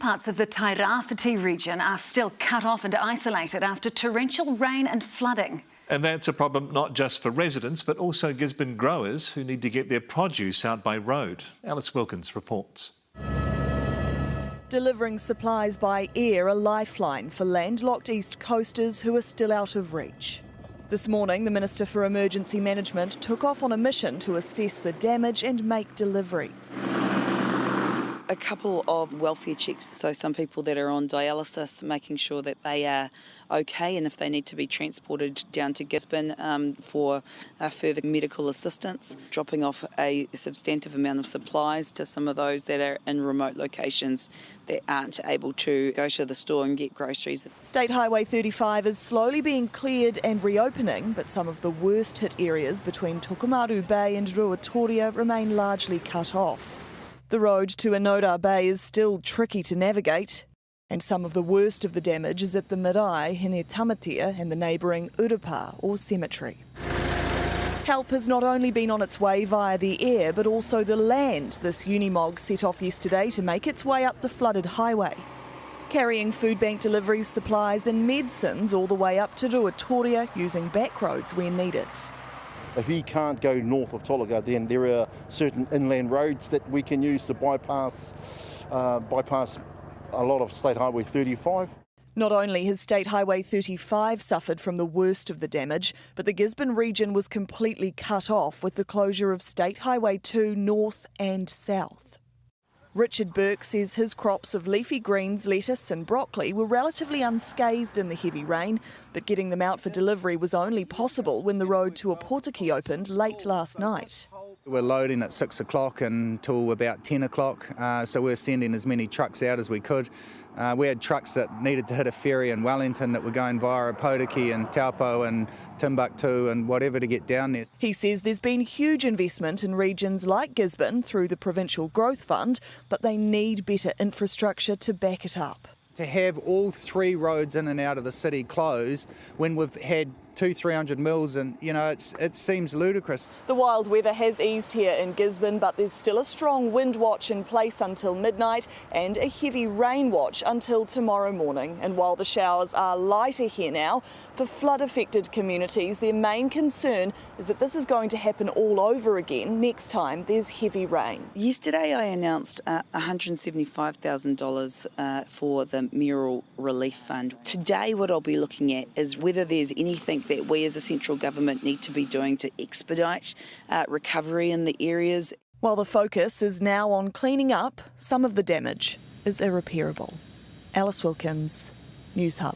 Parts of the Tairawhiti region are still cut off and isolated after torrential rain and flooding. And that's a problem not just for residents, but also Gisborne growers who need to get their produce out by road. Alice Wilkins reports. Delivering supplies by air, a lifeline for landlocked east coasters who are still out of reach. This morning, the Minister for Emergency Management took off on a mission to assess the damage and make deliveries. A couple of welfare checks, so some people that are on dialysis, making sure that they are okay, and if they need to be transported down to Gisborne for further medical assistance, dropping off a substantive amount of supplies to some of those that are in remote locations that aren't able to go to the store and get groceries. State Highway 35 is slowly being cleared and reopening, but some of the worst hit areas between Tokomaru Bay and Ruatoria remain largely cut off. The road to Inoura Bay is still tricky to navigate, and some of the worst of the damage is at the marae, Hine Tamatea, and the neighbouring Urapa, or cemetery. Help has not only been on its way via the air, but also the land. This Unimog set off yesterday to make its way up the flooded highway, carrying food bank deliveries, supplies and medicines all the way up to Ruatoria, using back roads where needed. If you can't go north of Tolaga, then there are certain inland roads that we can use to bypass a lot of State Highway 35. Not only has State Highway 35 suffered from the worst of the damage, but the Gisborne region was completely cut off with the closure of State Highway 2 north and south. Richard Burke says his crops of leafy greens, lettuce and broccoli were relatively unscathed in the heavy rain, but getting them out for delivery was only possible when the road to Opotiki opened late last night. We're loading at 6 o'clock until about 10 o'clock, so we're sending as many trucks out as we could. We had trucks that needed to hit a ferry in Wellington that were going via Opotiki and Taupo and Timbuktu and whatever to get down there. He says there's been huge investment in regions like Gisborne through the Provincial Growth Fund, but they need better infrastructure to back it up. To have all 3 roads in and out of the city closed when we've had 200-300 mils, and it seems ludicrous. The wild weather has eased here in Gisborne, but there's still a strong wind watch in place until midnight and a heavy rain watch until tomorrow morning. And while the showers are lighter here now, for flood-affected communities, their main concern is that this is going to happen all over again next time there's heavy rain. Yesterday I announced $175,000 for the Mural Relief Fund. Today what I'll be looking at is whether there's anything that we as a central government need to be doing to expedite recovery in the areas. While the focus is now on cleaning up, some of the damage is irreparable. Alice Wilkins, Newshub.